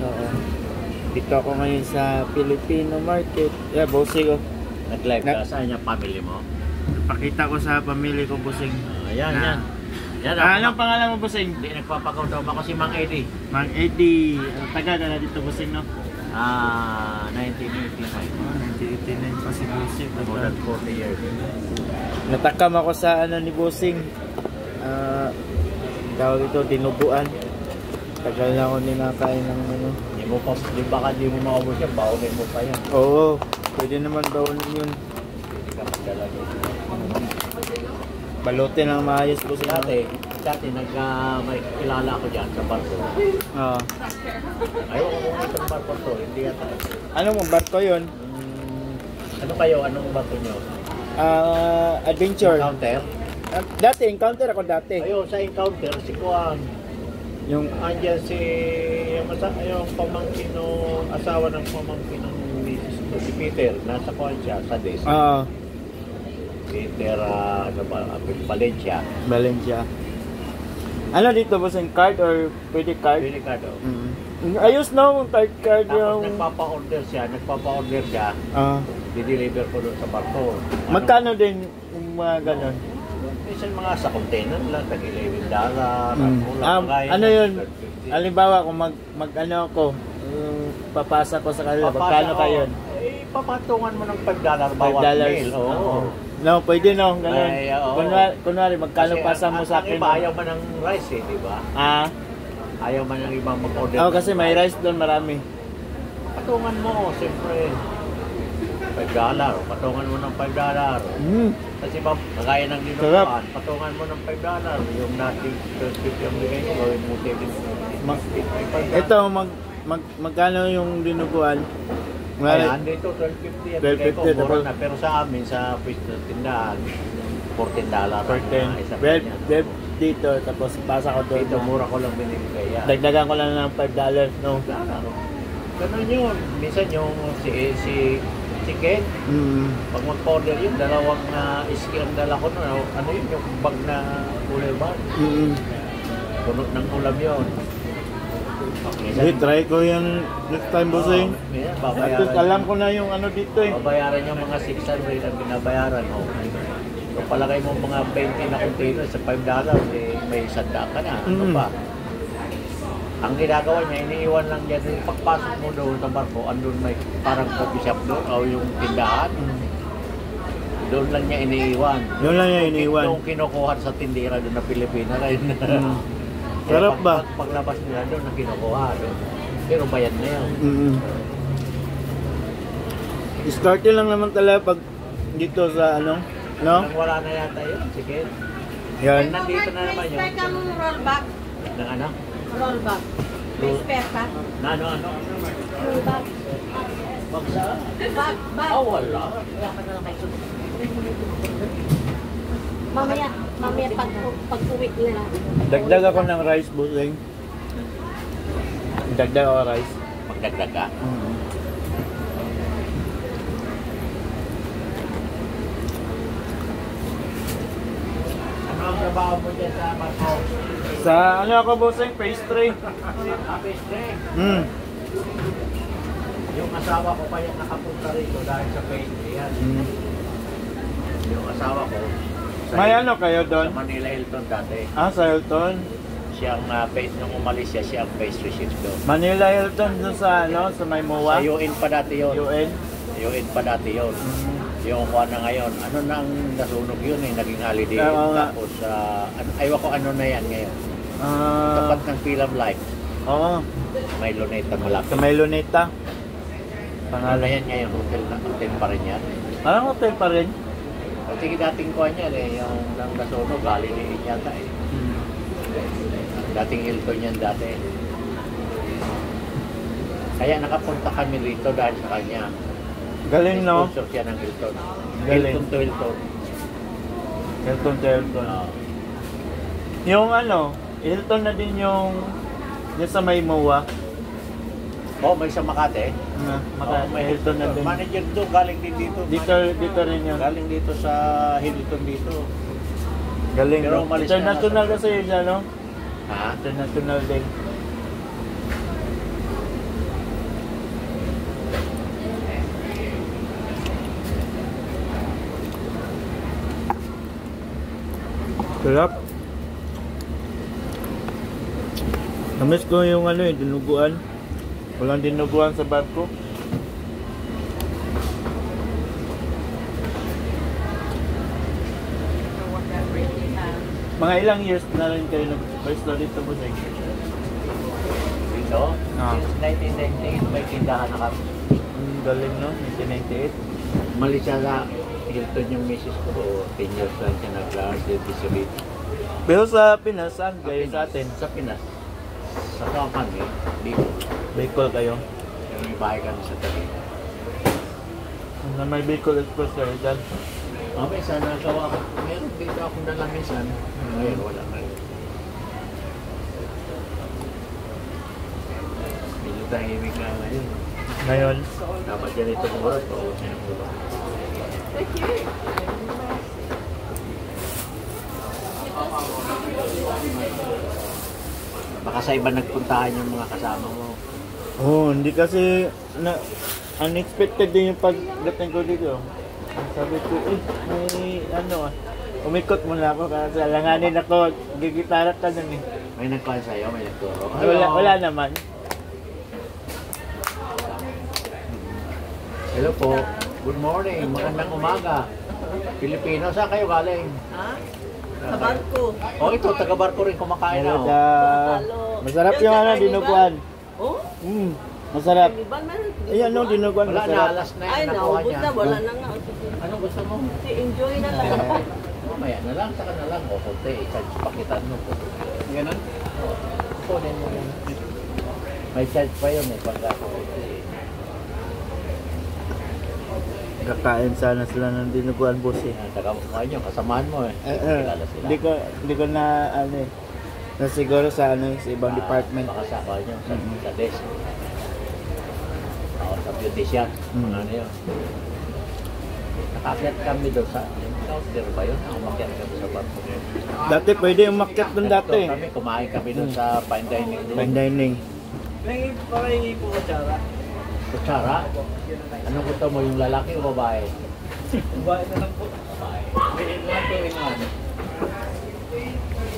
Oo. Dito ako ngayon sa Filipino market. Yeah, bossing ko. Nag-live ka, saan yung family mo? Pakita ko sa pamilya ko, bossing. Yan, yan. Yan, Anong pangalan mo, bossing? Hindi, nagpapakautaw ako si Mang Eddie. Mang Eddie. Taga ka na dito, bossing, no? 1989. 1989 pa si bossing. More than 40 years. Natakam ako sa ano ni bossing. Tawag ito, dinuguan. Tagal na ako ninakain ng ano. Di mo pa, di mo maubos yan, baunin mo pa yan. Oo, pwede naman baunin yun. Hindi ka magdala dito. Balutin ang maayos po sila. Dati may kilala ako dyan sa barko. Ayoko kung itong barko to, hindi yata. Anong barko yun? Ano kayo? Anong barko nyo? Adventure. Encounter? Dati, encounter ako dati. Ayun, sa encounter, si Kuan. Yung andyan yung pamangkin ng asawa ng pamangkin ng misis ko, si Peter. Nasa Kuan siya, sa desk. Peter, Valencia. Valencia. Ano dito ba yung card or pwede card? Pwede card, oh. Ayos na yung card Tapos yung... nagpapa-order siya. Di-deliver ko doon sa barko. Magkano din yung mga ganon? Minsan mga sa container lang, tag-11 ano yun? Halimbawa kung mag-ano ako, papasa ko sa kanila, magkano kayo? Papatungan mo ng $5 bawat mail. Oo. No, pwede no, ganun. Kunwari, magkano pasa mo sa akin? Ayaw man ng rice di ba? Ayaw man ng ibang mag-order. Kasi may rice doon marami. Patungan mo, siyempre. $5. Patungan mo ng $5. Kasi ba, magaya ng dinuguan, patungan mo ng $5. Yung nating 12.50 ang bigay mo, gawin mo 7.50. Ito, magkano yung dinuguan? Ayan, dito 12.50 ang bigay ko, mura na. Pero sa amin, sa tindahan, $14. Beb dito, tapos pasa ko doon. Dito, mura ko lang binibigay yan. Dagdagan ko lang ng $5, no? Ganun yun. Minsan yung si Ken, pag mag-order yun, dalawang iski ang dala ko no, ano yun, yung bag na kulay bar. Punot ng ulam yun. Okay, try ko yan next time, bossing. Alam ko na yung ano dito eh. Babayaran yung mga 600 ang binabayaran. Kung palagay mo mga 20 na container sa $5, may sanda ka na. Ano pa? Ang ginagawa niya, iniiwan lang dyan. Pagpasok mo doon sa barko, andun may parang coffee shop doon o yung tindahan. Doon lang niya iniiwan. Doon lang niya iniiwan. Yung kinukuha sa tindera doon na Pilipina rin. Sarap ba? Paglabas nila doon na kinukuha doon. Pero bayad na yun. Start lang naman talaga pag dito sa ano, no? Wala na yata yun. Sige. Yan. Nandito na naman yun. Expect ka mong rollback. Ng ano? Rollback. May spare ka? Na ano? Rollback. Bag sa? Bag. Wala. Mamaya pag-uwi nila. Dagdag ako ng rice, bossing. Dagdag ako rice. Magdagdag ka? Ano ang trabaho mo dyan sa barko? Sa ano ako, bossing? Pastry. Pastry? Yung asawa ko pa yung nakapunta rito dahil sa pastry yan. Yung asawa ko. May ano kayo doon? Sa Manila Hilton dati. Sa Hilton? Siyang nung umalis siyang pastry chef doon. Manila Hilton doon sa ano, sa may MOA? Sa UN pa dati yun. UN pa dati yun. Yung kuha na ngayon. Ano nang nasunog yun naging holiday. Tapos, ayaw ko ano na yan ngayon. Tapat ng Film Life. Oo. May Luneta malapit. Sa may Luneta. Pangalan na yan ngayon. Hotel pa rin yan. Parang hotel pa rin? Kasi dating kuha niya yung nang nasunog, Holiday yata Dating Hilton yan dati. Kaya nakapunta kami rito dahil sa kanya. Galing, no? Sponsor siya ng Hilton. Galing. Hilton to Hilton. Hilton to Hilton. Yung ano, Hilton na din yung sa may MOA. May sa Makati. May Hilton na din. Manager doon, galing din dito. Dito rin yun. Galing dito sa Hilton dito. Galing. Pero international kasi yun, no? Ha? International din. Sarap. Namiss ko yung ano eh, dinuguan. Walang dinuguan sa barko. Mga ilang years na rin kayo nag-first na dito, Buseng? Dito, Ah. since 1998 may tindahan na kami. Ang galing, no? 1998. Mali siya na Hilton yung misis ko. 10 years lang siya nag-lars. Pero sa Pinas, saan kayo sa atin? Sa Pinas. Sa kami, dito. Bicol kayo? May bahay kami sa tabi. Na may Bicol Express kayo dyan? Mamay, sana gawa ko. Meron dito akong nalamisan. Ngayon, wala na rin. Medyo tahimik na ngayon. Ngayon? Dapat yan ito kung oras. Oo, sinukulo. Baka sa iba nagpuntahan yung mga kasama mo. Oo, hindi kasi na unexpected din yung pagdating ko dito. Sabi ko, may ano umikot muna ako kasi alanganin ako, gigitarat ka nun eh. May nagkuhan sa'yo, may nagturo. Wala naman. Hello po. Good morning. Magandang umaga. Pilipino, saan kayo galing? Ha? Sa barko. Oh, ito, taga-barko rin kumakain na. Meron Oh. na. Masarap yung ano, dinuguan. Oh? Masarap. Iban man. Ayan no, dinuguan, Wala na, masarap. alas na Ay, yun, nakuha naubos niya. na. Wala na nga. Anong gusto mo? Enjoy na lang. Mamaya na lang, saka na lang. O, kunti, i-charge pakitan mo. Ganun? Oo. Kunin mo yan. May charge pa yun eh, pagka kunti. Kakain sana sila ng dinuguan, boss eh. Taga-mukha nyo, kasamahan mo eh. Kilala sila. Hindi ko na ano eh. Na siguro sa ano sa ibang department. Baka sa nyo, sa desk. O, sa beautician. Mga ano yun. Nakakyat kami doon sa counter ba yun? Umakyat kami sa barko. Dati pwede umakyat doon dati. Kami, kumain kami doon sa fine dining doon. Fine dining. Pakingi po ko, Chara. Kutsara? Anong gusto mo, yung lalaki o babae? Babae na lang po. Babae.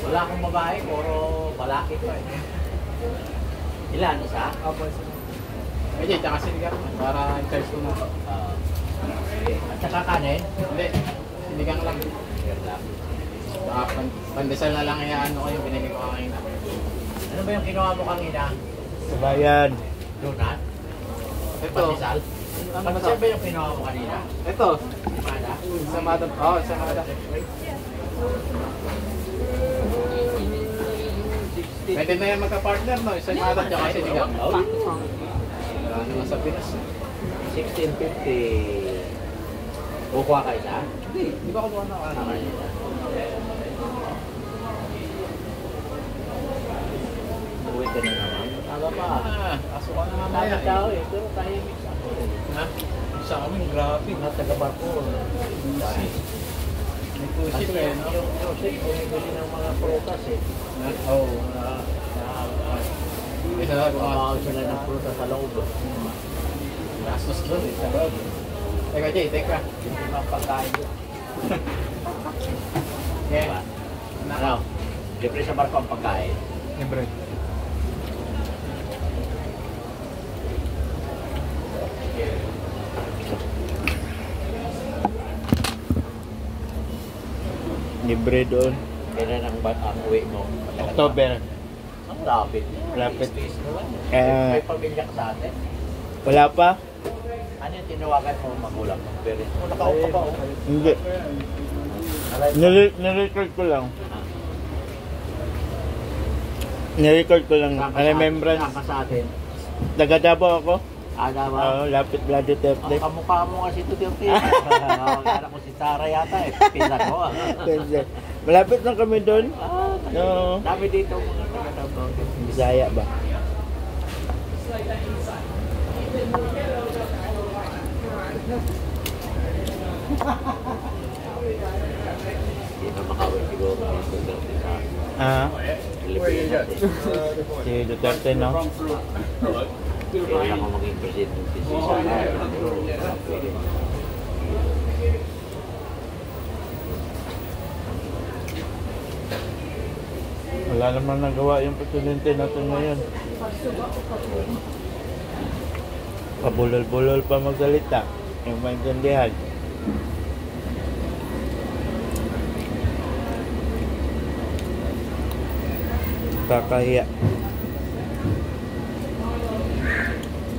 Wala akong babae, puro lalaki ko eh. Ilan? Isa? Opo. Medyo, tsaka sinigang para i-charge ko mo. At saka kanin? Hindi, sinigang lang. Yan lang. Pandesal na lang ano ko yung binigay ko kanina. Ano ba yung ginawa mo kanina? Sabayan. Donut? Ito. Pandesal? Ano Pandesal ba yung ginawa mo kanina? Ito. Mana? Sa madam. Oo, sa madam. Pwede na yan magka-partner, no? Sa madam tsaka sinigang. Oh, Wala naman sa Pinas. 1650. Kukuha ka isa? Hindi ba ako buwan na Tama kanina? nila. Uwi ka na naman. Tama pa. Kaso ka na mamaya. Tama tao eh. Pero tahimik sa ako. Ha? Sa amin, grabe. Mga taga-barko. May Kasi kusip eh, no? yung Joseph, bumibili ng mga prutas eh. Oo. Isa lang ko. Kumakaw sila ng prutas sa loob. Gastos doon eh, sa loob. Teka, Jay, teka. Ang pagkain doon. Diba? Ano? Libre sa barko ang pagkain. Libre. Libre doon. Kailan ang uwi mo? October. Ang lapit. Lapit. Space na lang. Eh. May pamilya ka sa atin. Wala pa? Ano yung tinawagan mo magulang mo? Pero nakaupo pa oh. Hindi. Alay- Nirecord ko lang. Nirecord ko lang. Saan ka sa- Remembrance. saan ka sa atin? Taga Davao ako. Adama. Oo, lapit Bloody Ang Thursday. kamukha mo kasi ito yung Anak ko si Tara yata eh. Pinsan ko ah. Thursday. Malapit lang kami doon. Ah, Oo. dami dito mga taga-Davao. Bisaya ba? Hindi na makawin siguro dito sa Ah, Pilipinas. si Duterte, no? Kaya ako maging presidente si Sara. Pero pwede. Wala naman nagawa yung presidente natin ngayon. Pabulol-bulol pa magsalita. Yung maintindihan. Kakahiya.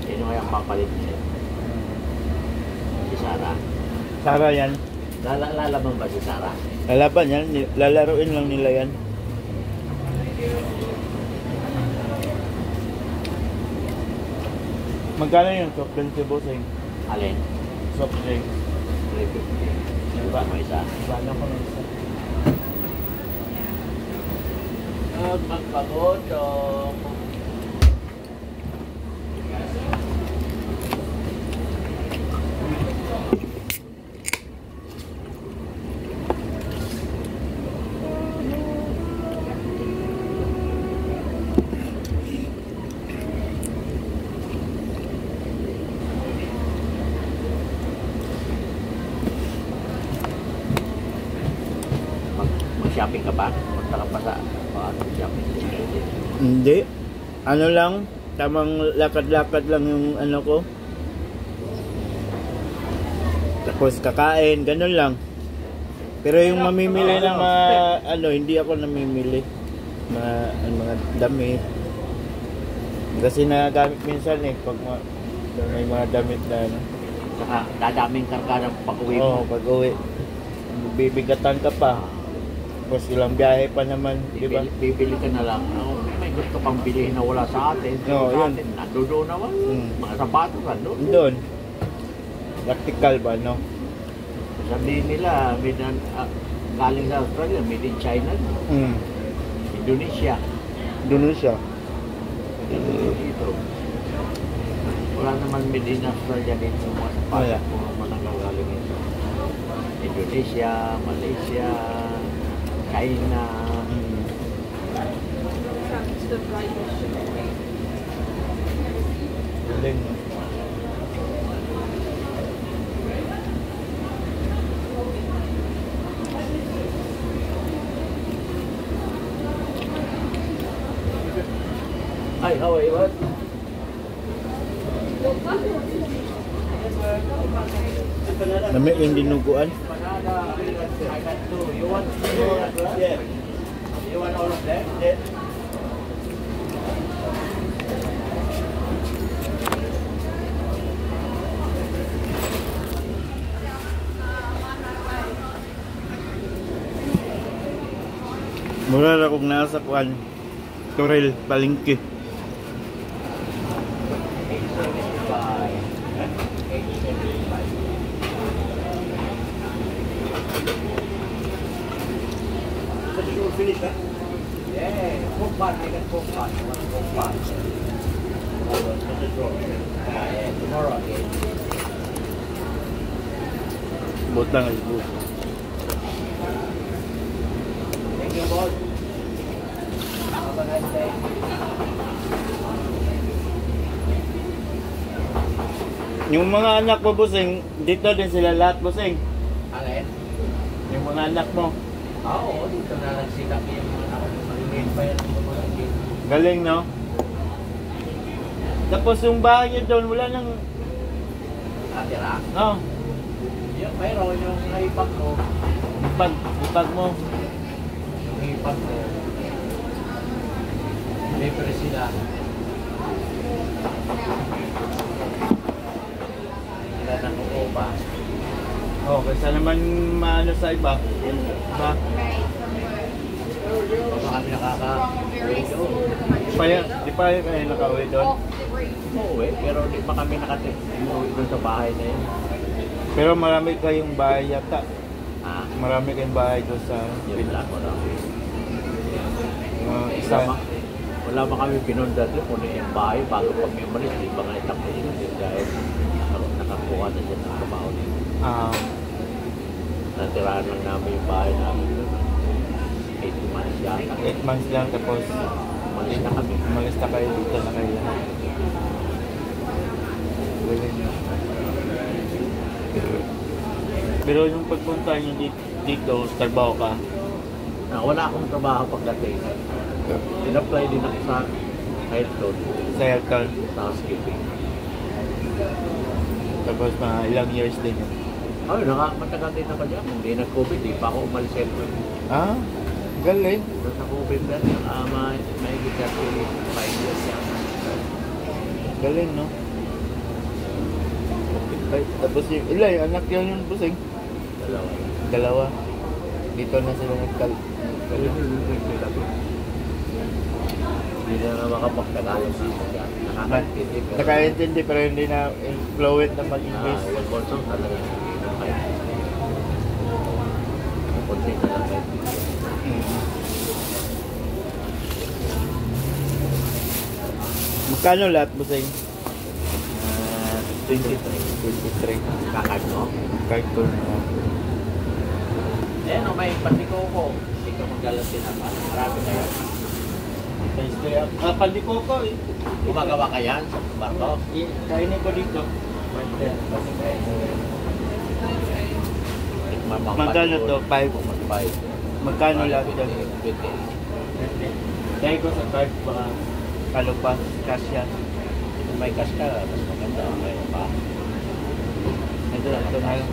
Sino kaya ang papalit niya? Si Sara. Sara yan. Lalaban ba si Sara? Lalaban yan. Lalaruin lang nila yan. Magkano yung soft drink si Bossing? Alin? Soft drink. 350. Di ba may isa? Paano ko na isa? At magpagotong. Mag-shopping ka ba? Punta ka pa sa shopping. Hindi. Ano lang, tamang lakad-lakad lang yung ano ko. Tapos kakain, ganun lang. Pero yung mamimili ng ano, hindi ako namimili. Mga damit. Kasi nagagamit minsan eh, pag may mga damit na ano. Saka dadaming karga ng pag-uwi Oo, mo. pag uwi. Bibigatan ka pa. Tapos ilang biyahe pa naman, di ba? Bibili ka na lang. Oh, may gusto kang bilhin na wala sa atin. Oo, Sa yun. atin, nandoon naman. Mga sapatos nandoon. Doon. Practical ba, no? Sabihin nila, galing sa Australia, made in China, Indonesia. Indonesia. Dito. Wala naman made in Australia dito mga Wala. sapatos kung mga nangagaling ito. Indonesia, Malaysia, China. Galing. Hi, how are you? Bud? Nami yung dinuguan. Banana, I got two. You want two as well? Yeah. You want all of them? Yeah. Mura na kong nasa kuan. Torel, palengke. 875. Finish that? Yeah, cook pot, make it cook pot. You want cook pot? Yeah, tomorrow again. Butang ay bu. Thank you, boss. Have a nice day. Yung mga anak mo, Busing, dito din sila lahat, Busing. Alin? Yung mga anak mo. Oo, dito na nagsikap yung mga anak. Maliliit pa yan ang mga kid. Galing, no? Tapos yung bahay niyo doon, wala nang... Natira. Oh, Yung mayroon yung naipag ko. ipag mo. Yung ipag ko. Libre sila. Sila nang upa. Oh, kaysa naman maano sa iba. Ba? Baka kami nakaka-uwi doon. Di pa kayo nakauwi doon? Umuwi, pero di pa kami umuwi doon sa bahay na yun. Pero marami kayong bahay yata. Ah, Marami kayong bahay doon sa... yun lang ko lang. isa. Wala pa kami pinundan doon kung yung bahay bago kami umalis. Di ba nga itakbo yun dahil nakakuha na siya ng trabaho dito. Natirahan lang namin yung bahay namin doon. 8 months yata. 8 months lang tapos Umalis na kami. umalis na kayo dito na kayo lahat. Galing. Pero yung pagpunta nyo dito, trabaho ka. Wala akong trabaho pagdating. In-apply din ako sa Hilton. Sa Hilton. Sa housekeeping. Tapos mga ilang years din yun. Ay, matagal din ako dyan. Hindi nag-COVID, di pa ako umalis sa Hilton. Ah, galing. Doon sa COVID na, may actually 5 years yan. Galing, no? Ay, tapos yung ilan, yung anak yun yung busing. Dalawa. Dalawa. Dito na sila nagkal. Hindi na makapagtagalog dito dyan. Nakakaintindi. Nakaintindi pero hindi na fluent na mag-English. Yung also talaga hindi na kayo. Kunti na lang kayo. Magkano lahat, busing? 23. 23. Kakag mo? Cartoon. Eh, no, may pandiko ko. Hindi ka magdalasin na pa. Marami na yan. Pandiko ko eh. Gumagawa ka yan sa barko? Kainin ko dito. Magkano to? 5. 5. Magkano lahat dyan? 20. Dahil ko sa card baka kalupas, cash yan. Kung may cash ka, mas maganda. Kaya pa. Ito na lang.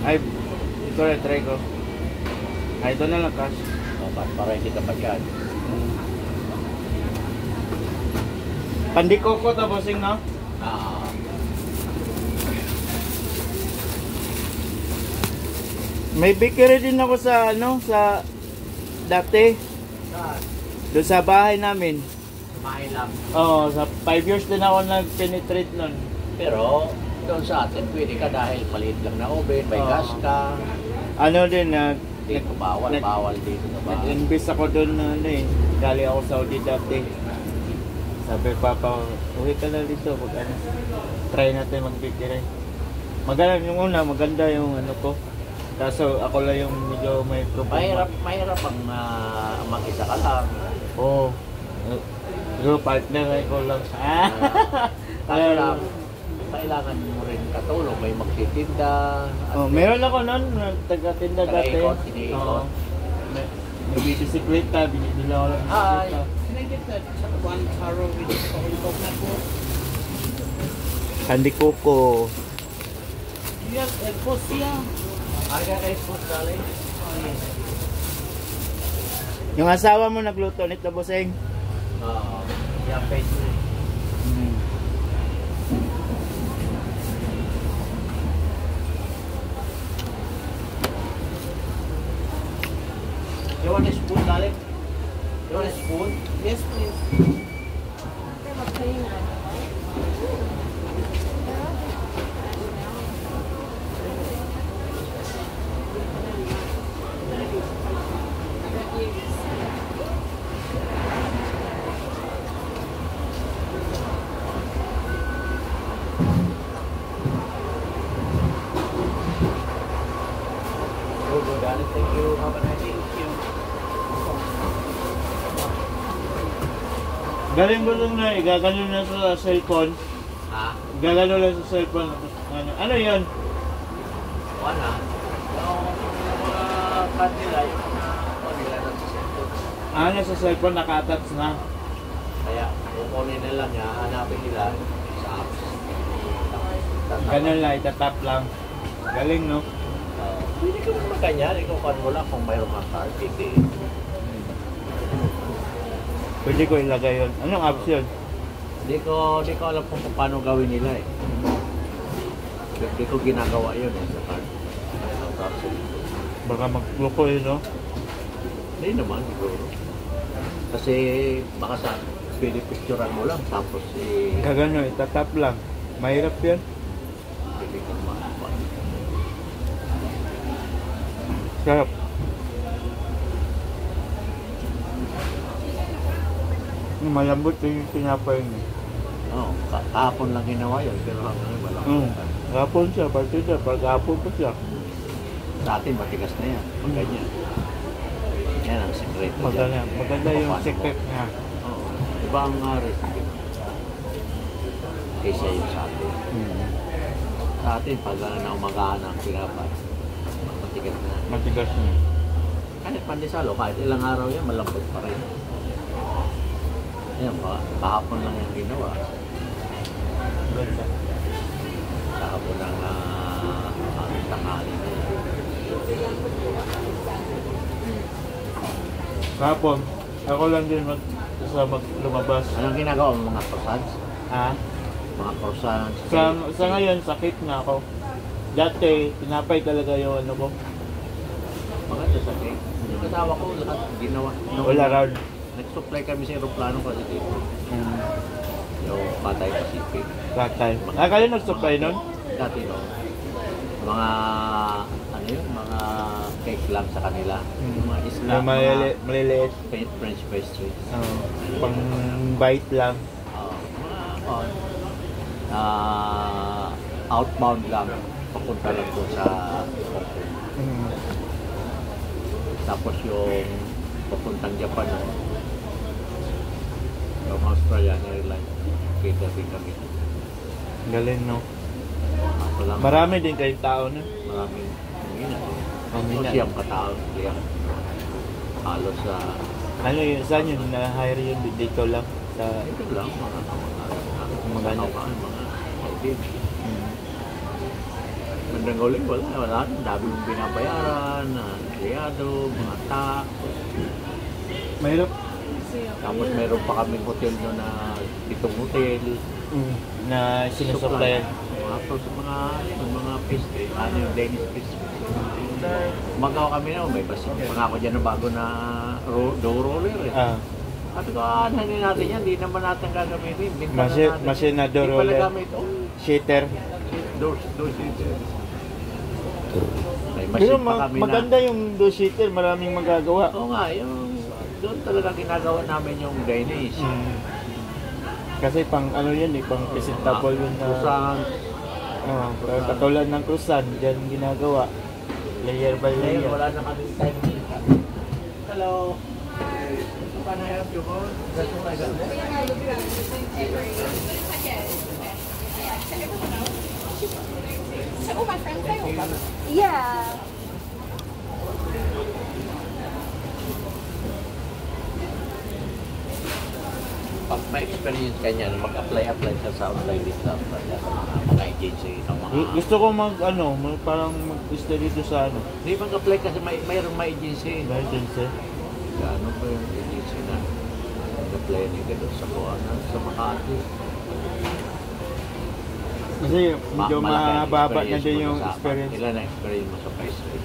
Ay, ito na try ko. Ay, ito na lang cash. O, para hindi ka pa dyan. Pandiko ko tapos no? Ah. May bakery din ako sa sa dati. Doon sa bahay namin. Kumain lang. Oo, sa 5 years din ako nag-penetrate nun. Pero, doon sa atin, pwede ka dahil maliit lang na oven, may Oo. gas ka. Ano din, Dito bawal dito na ba? nag-invest ako doon na gali ako Saudi dati. Sabi papa, uwi ka na dito, try natin mag-bakery. Maganda yung una, maganda yung ano ko. Kaso ako lang yung medyo may problema. Mahirap ang mag-isa ka lang. Oo. Siguro partner ay ko lang. Kaso lang, kailangan mo rin katulong. May magtitinda. Oh, meron ako nun, taga-tinda dati. Taga-ikot, iniikot. Oo. May bisikleta, binibila ako lang ng Ay. bisikleta. Can I get that one taro with coconut milk? Candy Coco. Yes, egos yeah. Aga kay food darling. Yung asawa mo nagluto nito, Boseng? Oo. Yung face. You want a spoon, darling? You want a spoon? Yes, please. Oh, good, darling. Thank you. Have a nice day. Galing mo lang na, igagano na sa cellphone. Ha? Gagano lang sa cellphone. Ano yun? Wala. Yung mga kanila, yung mga kanila na sa cellphone. Sa cellphone naka-attach na. Kaya, kukunin na lang niya, hanapin nila sa apps. Ganun lang, itatap lang. Galing, no? Pwede ka naman ganyan, ikaw kan mo lang kung mayroon kang card, hindi. Pwede ko ilagay yun. Anong apps yun? Hindi ko alam kung paano gawin nila eh. Hindi ko ginagawa yun eh sa card. Baka magluko yun, no? Hindi naman, siguro. Kasi baka sa pwede picturean mo lang, tapos Gagano, itatap lang. Mahirap yan. pwede kang makapag. Sarap. Malambot yung pinapay niya. Oo, kahapon lang ginawa yun, pero hanggang ngayon wala. Hapon siya, partida. Pag-hapon pa siya. Sa atin, matigas na yan. Pag ganyan. Yan ang sekreto Maganda, dyan. maganda yung Paano mo? secret niya. Oo. Iba ang recipe. Kaysa yung sa atin. Sa atin, pag naumagahan ang pinapay, matigas na. Matigas niya. Kahit pandesal, kahit ilang araw yan, malambot pa rin. Yan, kahapon lang yung ginawa. Ganda. Kahapon lang tanghali na yan. Kahapon, ako lang din lumabas. Anong ginagawa mo mga croissants? Ha? Mga croissants? Sa ngayon, sakit na ako. Dati, tinapay talaga yung ano ko. Maganda sa cake. Yung kasama ko, lahat ginawa. All around. Nag-supply kami sa aeroplano kasi dito. Yung Patay Pacific. Patay. Ah, kayo nag-supply nun? Dati no. Mga, ano yun, mga cake lang sa kanila. Yung mga isla, Yung maliliit. French pastries. Pang bite lang. Mga, outbound lang. Papunta lang doon sa Hong Kong. Tapos yung papuntang Japan, yung Australian Airlines, catering kami. Galing, no? Ako lang, Marami din kayong tao na. maraming minat. Minat. Siyang katao, siyang halos sa, Ano yun? Saan yun? Na-hire yun dito lang? Sa... ito lang, mga Mga- kaibigan. Bandang uling, wala. Ang dami mong binabayaran, empleyado, mga tax. Mahirap. Tapos meron pa kaming hotel doon na itong hotel. Na sinusuplayan. Mga pastry, ano yung Danish pastry. Magawa kami na, may basin. Pangako dyan na bago na dough roller eh. At ko, ano natin yan, di naman natin gagamitin. Binta na natin. Machine na dough Di roller. pala gamit, Shater. dough sheeter. May Pero machine pa kami maganda yung dough sheeter. Maraming magagawa. Oo nga, yung doon talaga ginagawa namin yung Danish. Kasi pang ano yun eh, pang presentable yun na... Croissant. Katulad ng croissant, dyan ginagawa. Layer by Ngayon, layer. wala na kaming time dito. Hello. Can I help you more? That's what I got. So, oh, my friend Tayo. Yeah. Pag may experience ka niyan, mag-apply ka sa online exam sa mga agency ng mga... Gusto ko parang mag-study dito sa ano. Hindi mag-apply kasi mayroong may agency. Emergency. Ano ba yung agency na mag-apply niya doon sa Kuwanan, sa Makati? Kasi medyo mababa na din yung mo sa- experience. Ilan na experience mo sa pastry?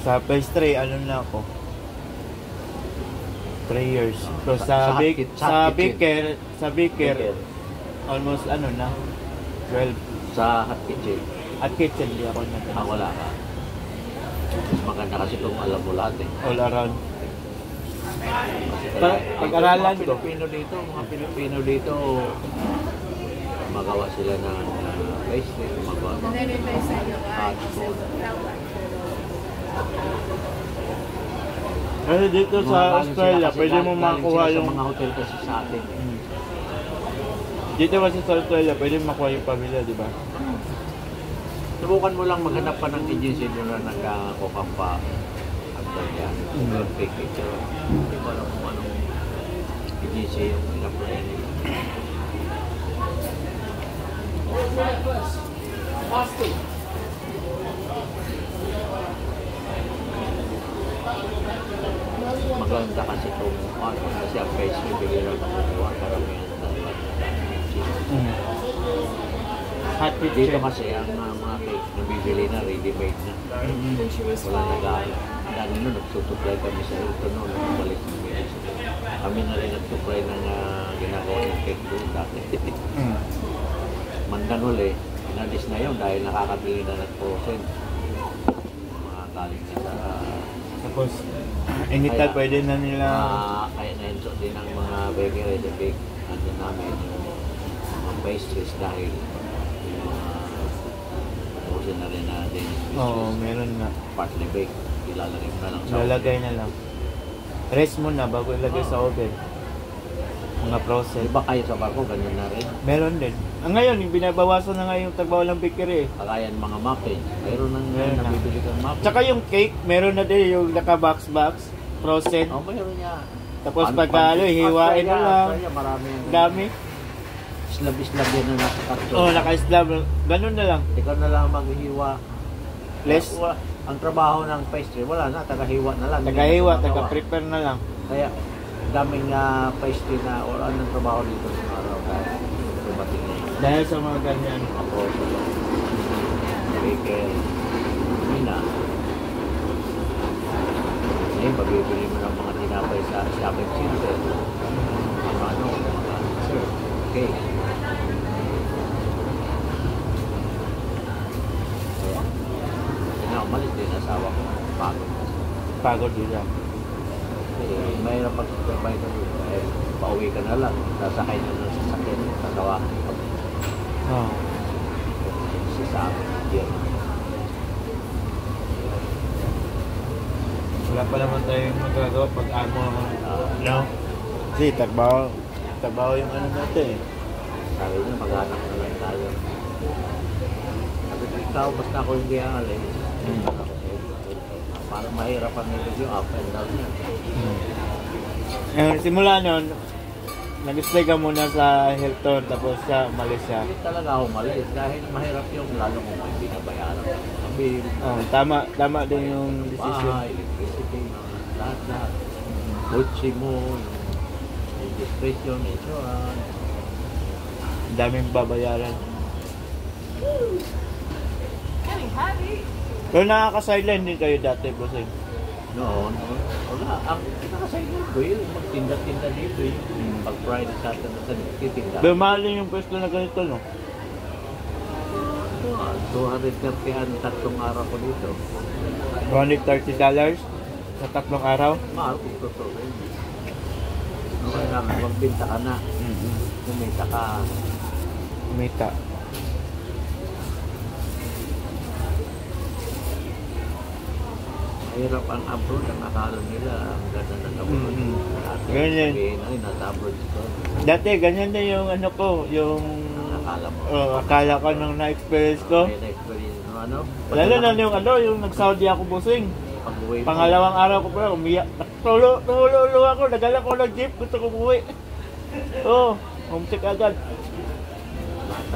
Sa pastry, ano na ako? 3 years. So Sa sa hot kitchen. baker, almost 12. Sa hot kitchen? At kitchen, di ako na. Wala ka. Mas maganda kasi kung alam mo lahat eh. All around. Kasi Pag-aralan ko. Mga Pilipino dito, magawa sila ng pastry, magawa ng hot food. Kasi dito Mga sa galing Australia, sila kasi pwede mo galing makuha sila yung... sa mga hotel kasi sa atin. Dito kasi sa Australia, pwede mo makuha yung pamilya, di ba? Subukan mo lang maghanap pa ng agency doon na nagkakukang pa. Australia. Perfect picture. Hindi ko alam kung anong agency yung in-apply nila. Maganda kasi kung kasi ang pastry bigay lang makukuha karamihan ng Hot dito kitchen. kasi ang mga cake na bibili na ready-made na. Wala nag-aaral. Dahil nun, nagsusupply kami sa ito noon. Balik kami na rin nagsupply ng ginagawa ng cake doon dati. Mandanol inalis na yun dahil nakakabili na ng mga galing na sa... Tapos, inital pwede na nila... Kaya na-enso din ang mga bakery sa bake namin yung mga pastries dahil usin na rin na Danish pastries. Oo, meron na. Partly bake, ilalagay mo na lang sa Lalagay na lang. Rest mo na bago ilagay sa oven. Mga process. Diba kayo sa barko, ganyan na rin. Meron din. Ngayon, yung binabawasan na nga yung tagbaw ng bakery. Kagayan mga muffins, mayroon nang Meron na. nabibili kang muffins. Tsaka yung cake, meron na din yung naka-box-box. Frozen. Mayroon niya. Tapos pagka hiwain mo lang. Marami. Dami. Islab-islab yan na nasa karton. Oo, naka-slab. Ganun na lang. Ikaw na lang maghiwa. Less. Ang trabaho ng pastry, wala na, taga-hiwa na lang. Taga-hiwa, taga-prepare na lang. Kaya, daming pastry na or anong trabaho dito sa araw. Kaya, dumating na yun. Dahil sa mga ganyan. Mga proso, baker, mina. Ngayon, pabibili mo ng mga tinapay sa shopping center. Ano, sir, okay. Umalis din asawa ko. Pagod na siya. Pagod din lang. Eh, mayroon pag-supervise na dito. Eh, pauwi ka na lang. Sasakay na lang sa sakit. Tatawa. Oo. Si Sam. Yan. Wala pa naman tayong magagawa pag ano. No? Kasi trabaho yung ano natin eh. Sabi niya, maghanap na lang tayo. Sabi ko, ikaw, basta ako hindi aalis. Parang mahirapan nito yung up and down niya. Simula nun, nag-stay ka muna sa Hilton tapos siya umalis siya. Hindi talaga ako umalis dahil mahirap yung lalo kung may binabayaran. Sabi, Tama din yung decision. bahay, electricity, lahat. Kotse mo, yung registration, insurance. Daming babayaran. Pero nakaka-sideline din kayo dati, bossing. Noon, wala. Ang nakasailan ko yun, magtinda-tinda dito yung pag Friday, Saturday, Sunday, titinda. Pero mahal din yung pwesto na ganito, no? 230 ang tatlong araw ko dito. $130 sa tatlong araw. Mahal kung totoo rin. Kailangan magbinta ka na. Kumita ka. Kumita. Mahirap ang abroad, ang akala nila, ang ganda ng abroad. Ganyan. Sabihin, ay, nasa abroad ko. Dati, ganyan din yung ano ko, yung Akala mo. akala ko nung na-experience ko. May na-experience mo, ano? Lalo na yung ano, yung nag-Saudi ako, bossing. Pag-uwi mo. Pangalawang araw ko pa, umiyak. Tulo ako, nagala ko ng jeep, gusto ko umuwi. Oo, homesick agad.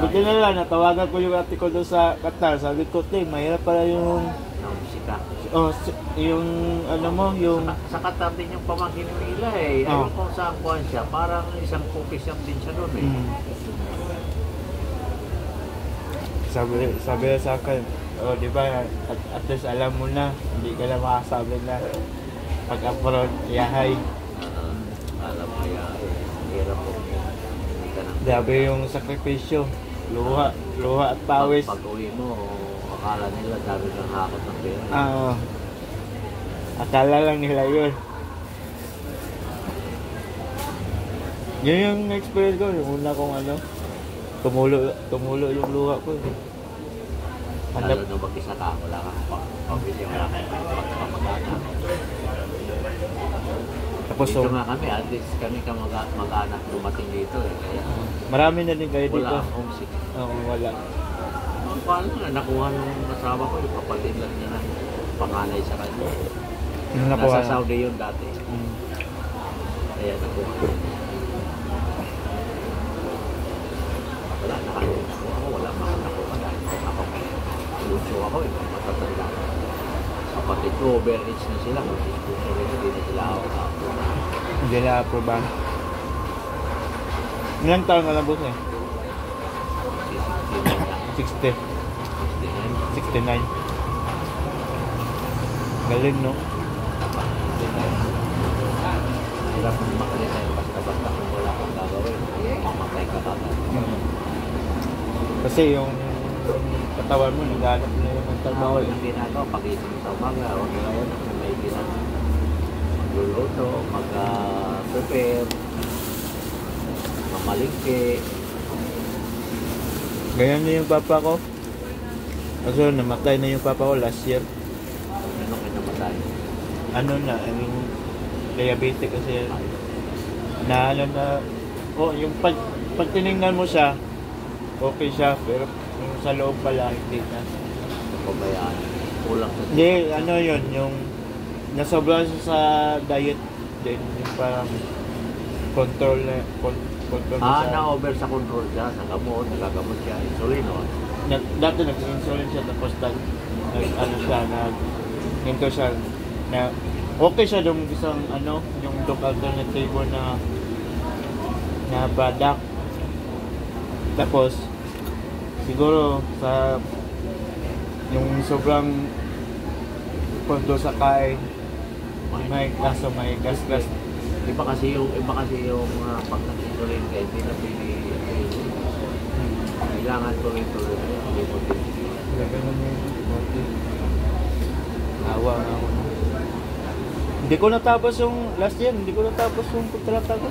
Buti na lang, natawagan ko yung ate ko doon sa Qatar. Sabi ko, mahirap pala yung Namusika. yung ano mo, yung Sa Qatar din yung pamangkin nila eh. Oh. Ayun kung saan kuhan siya, parang isang cookies lang din siya doon eh. sabi na sa akin, di ba, at least alam mo na, hindi ka na makasabi na pag abroad, yahay. Alam mo yan, hirap po. Grabe yung sakripisyo, luha at pawis. Pag-uwi mo, akala nila dami ng hakot ng pera. Akala lang nila yun. Yun yung experience ko, yung una kong ano, tumulo yung luha ko. Lalo na mag-isa ka, wala kang pambili, wala kang pamagana. Tapos Dito nga kami, at least kami mag-anak dumating dito eh. Kaya marami na din kayo dito. wala akong homesick. Oo, wala. Paano na, nakuha ng asawa ko, yung kapatid lang niya ng panganay sa kanya. Yung nakuha Nasa na. Saudi yun dati. Kaya nakuha. Wala na kami nakuha ko, wala mga nakuha dahil ako. Luso ako eh, matatanda. Kapatid ko, overage na sila. Kung dispuso rin, hindi na sila ako. Hindi na aprobahan. Ilang taon na lang boss eh? 60. 69. Galing, no? Hirap makalita yung basta-basta kung wala kang gagawin. Mamatay ka kagad. Kasi yung katawan mo, naghanap na yung trabaho. Yung ginagawa, pag-isip sa umaga, o kaya may ginagawa. Magluluto, mag-prepare, mamalingke. Ganyan na yung papa ko. Kaso namatay na yung papa ko last year. Ano kinamatay? Ano na, yung diabetic kasi na ano na, yung pag tinignan mo siya, okay siya, pero yung sa loob pala, hindi na. Pabayaan. Kulang sa Hindi, ano yun, yung nasobra siya sa din. Yung parang control control siya. Na-over sa control siya, sa gamot, nagagamot siya, insulin, no? Dati nag-insulin siya tapos ano siya, hinto siya na okay siya yung isang yung dog alternative na product. Tapos siguro sa yung sobrang pondo sa kain may kaso may gas. Iba kasi yung pag nag-insulin ka, hindi na kailangan tuloy-tuloy. Hindi mo din. Awa nga ako. Hindi ko natapos yung last year, hindi ko natapos yung pagtrata ko.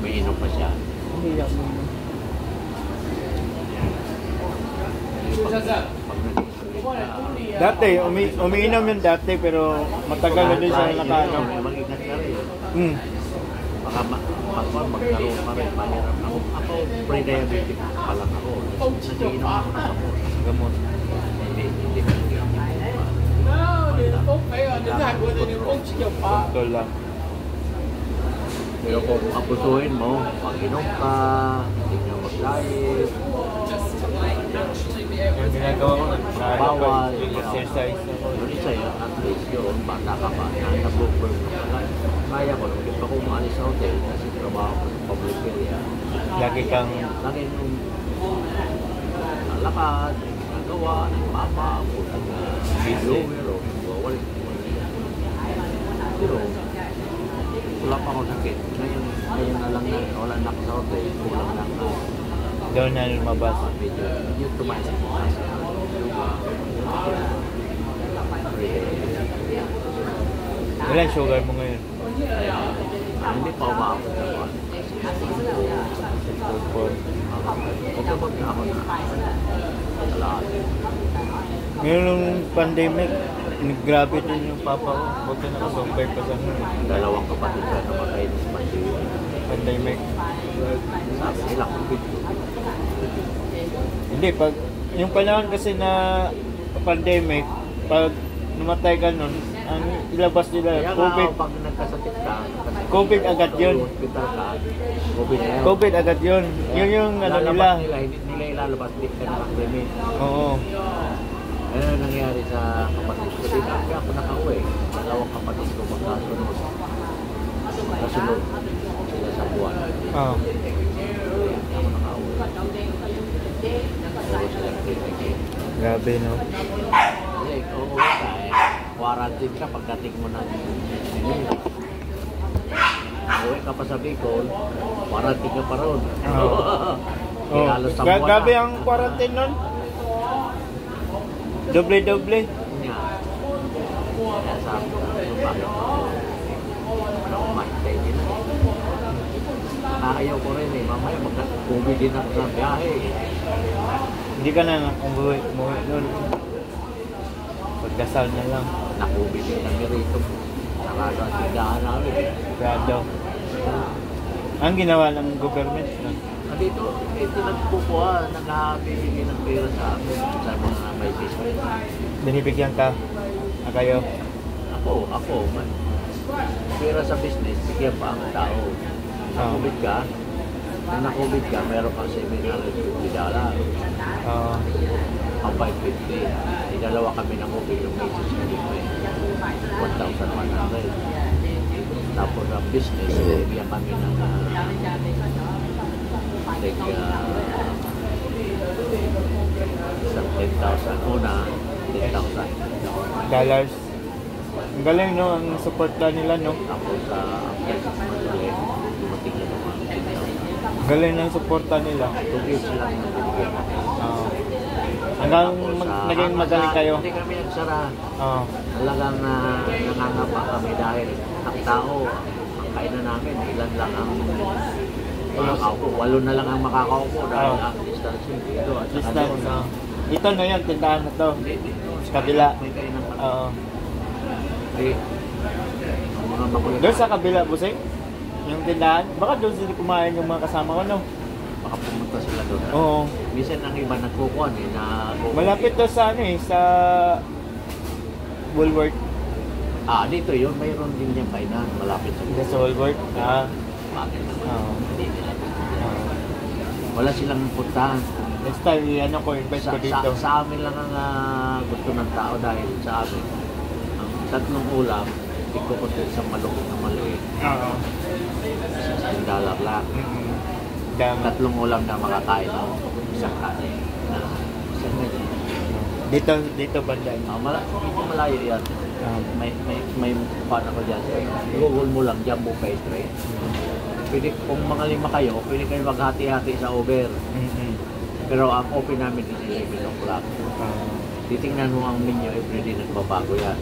May inom pa siya. Hindi ako. Pag nag-insulin ka, Dati, umiinom yun dati pero matagal na din siya nakaano. Mag-ingat ka rin. Hmm. Baka magkaroon pa rin. Mahirap ako. Ako, pre-diabetic pa lang ako. Nag-iinom ako ng gamot. Hindi ka Control lang. Pero kung abusuhin mo, mag-inom ka, hindi nyo mag-diet, Yung ginagawa ko, bawal, exercise. yun isa yun, at least yun, bata ka pa, nag-bookwork ka pala. Kaya ko, nung di pa ko maalis sa hotel, kasi trabaho ko sa public area. Lagi kang Lagi nung lalakad, ginagawa, nagpapa, blower, o wala. Pero, wala pa ako sakit. Ngayon na lang na, wala na ako sa hotel, kulang lang na. doon na lumabas. Medyo tumaas ako kasi Ilan sugar mo ngayon? hindi pa umaabot ako. Pagkabot na ako na. Lahat. Ngayon nung pandemic, grabe din yung papa ko. Buti nakasumpay pa sa Dalawang kapatid ka namatay ng pandemic. sabi nila kung video. Hindi, pag yung panahon kasi na pandemic, pag namatay ka nun, ang ilabas nila, Kaya COVID. nga, pag nagkasakit ka, COVID agad yun. hospital ka, COVID na yun. COVID agad yun. Yun yung ano Lalabas nila. hindi nila ilalabas, hindi ka nakakrimi. Oo. Ano ang nangyari sa kapatid ko? Di kaya ako nakauwi. Dalawang kapatid ko magkasunod. Magkasunod sila sa buwan. Oo. Ako nakauwi. Puro silang clinic. Grabe, no? Kasi oo ka eh. Quarantine ka pagdating mo ng Manila. Uwi ka pa sa Bicol, quarantine ka pa ron. Oh. Halos sa buwan Grabe na. ang quarantine nun. Doble-doble. Kaya sabi ko, bakit ako mahintay din na. Ayaw ko rin eh, mamaya magka-COVID din ako sa biyahe. Hindi ka na umuwi nun. Pagdasal na lang. Na-COVID din kami rito. Nakagasindahan namin. Grado. Ang ginawa ng government. No? Dito nagpupuha, nagbibigay ng pera sa amin sa mga may business. Binibigyan ka. Kayo. Ako, man. Pera sa business, bigyan pa ang tao. Na-COVID ka, nung na-COVID ka, meron kang $750. Ang 550. Dalawa kami na COVID yung basis ko dito eh. 1,100. Tapos ang business, bigyan kami ng isang 10,000 una, 10,000. Dollars. Ang galing, no? Ang suporta nila, no? Tapos sa after 6 months ulit, dumating na naman 10,000. Ang galing ng suporta nila. 2 days lang na binigyan ako. Hanggang Tapos, naging magaling kayo. Hindi kami nagsara. Talagang Nangangapa kami dahil ang tao, ang kainan namin, ilan lang ang makakaupo. 8 na lang ang makakaupo dahil ang distancing dito. At saka distance. doon, Ito na yan, tindahan na to. Hindi. Sa kabila. May kainan pa. Oo. Hindi. Ang mga makulit. Doon sa kabila, Busing? Yung tindahan? Baka doon sila kumain yung mga kasama ko, no? Baka pumunta sila doon. Oo. Minsan ang iba nagkukuhan Malapit to sa ano eh, sa Woolworth. Dito yun, mayroon din yung kainan, malapit sa Sa Walmart? Bakit? Oo. Hindi nila. Wala silang puntahan. Next time, ano ko, invite ko dito. Sa amin lang ang gusto ng tao dahil sa amin. Ang tatlong ulam, iko ko sa malukot na maliit. Oo. $16 lang. Dami. Tatlong ulam na makakain mo. Isang kanin. Isang ganyan. Dito banda. Medyo malayo yan. May paano ko dyan. Google mo lang, Jumbo Pastry. Pwede, kung mga 5 kayo, pwede kayo maghati-hati sa Uber. Pero ang open namin is 11 o'clock. Titingnan mo ang menu, everyday nagbabago yan.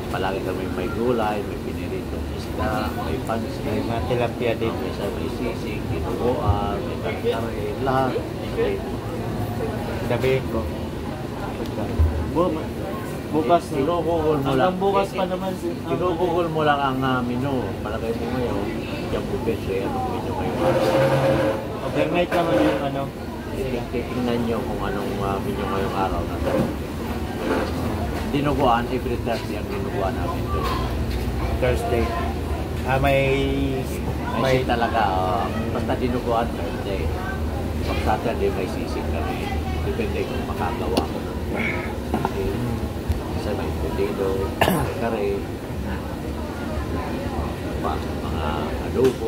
Palagi kami may gulay, may piniritong isda, may pansit, May mga tilapia dito. may sisig, dinuguan, may kare, lahat. Sabihin ko. Bukas. Ginugugol mo lang. Hanggang bukas pa naman. Ginugugol mo lang ang menu. Palagay mo ngayon, Jumbo Pastry, anong menu ngayon. Overnight naman yung ano. Titingnan nyo kung anong menu ngayong araw na ito. Dinuguan, every Thursday ang dinuguan namin doon. Thursday. May talaga, basta dinuguan Thursday. Pag Saturday may sisig kami. Depende kung makagawa ko. Isa may potato, kare, mga adobo,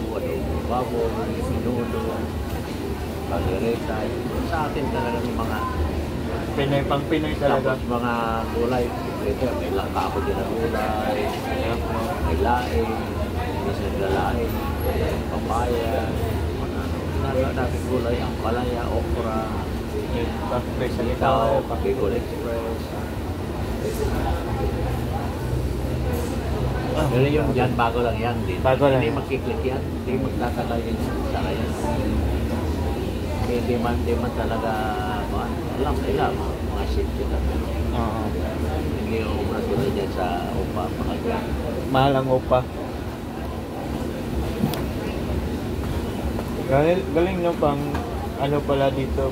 baboy, minudo, pagireta. Sa atin talaga ng mga Pinoy, pang Pinoy talaga. tapos mga gulay, may langka ako din na gulay, may laing, minsan lalaing, papaya, mga natin gulay, ang palaya, okra, itaw, Bicol Express. Pero yung dyan, bago lang yan din. Bago lang. Hindi magkiklik yan, hindi magtatala yun sa kaya. Hindi man talaga, alam nila, mga shit sila. Oo. Hindi yung ubra sila dyan sa upa, mga Mahal ang upa. Galing no pang ano pala dito.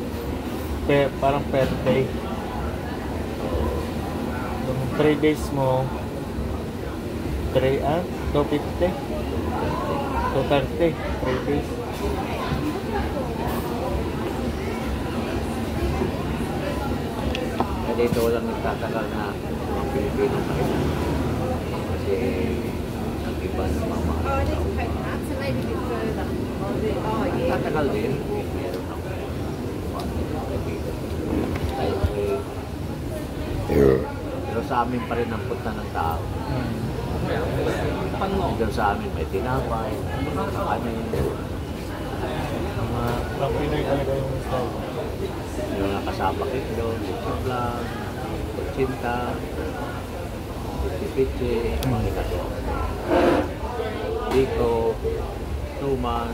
Parang per day. Yung 3 days mo 250 230 3 days. Dito walang nagtatagal na mga Pilipino kailan. Kasi ang iba na mga Oh, I didn't pick that, so maybe a bit further. Oh, yeah. tatagal din. Meron ako. Pero sa amin pa rin ang punta ng tao. Dito sa amin may tinapay, ano Pang Pinoy talaga yung style. yung nakasama kito, lechon lang, kutsinta, pichi-pichi, mga ito. Biko, tuman.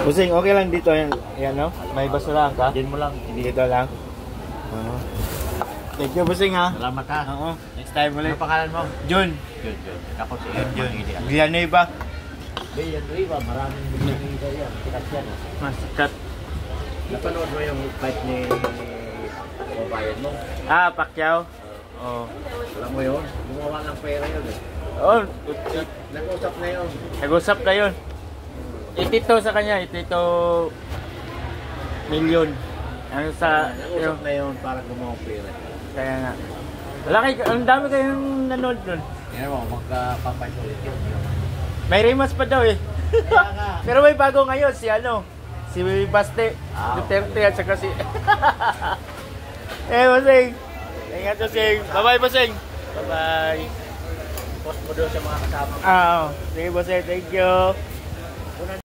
Busing, okay lang dito yan no? May basurahan ka? Diyan mo lang. Dito lang. Thank you, Busing ha. Salamat ha. Oo. Next time ulit. Ano pangalan mo? Jun. Yun. Ako si Jun. Mangidia. Villanueva. Villanueva, maraming Villanueva yan. Sikat yan. Masikat. Napanood mo yung fight ni kabayan mo? Pacquiao. Oh. Alam mo yun? Gumawa ng pera yun eh. Oh, Nag-usap na yun. nag-usap na yun. 82 sa kanya, 82 million. Ang sa Nag-usap na yun para gumawa ng pera. kaya nga. Ang dami kayong nanood nun. Yan mo, magkapapay ulit yun. May rematch pa daw eh. Kaya nga. Pero may bago ngayon si si Baste Duterte at saka si Basing. Ingat Basing. Bye-bye Basing. Bye-bye. Post mo doon sa mga kasama mo. Sige Basing, thank you.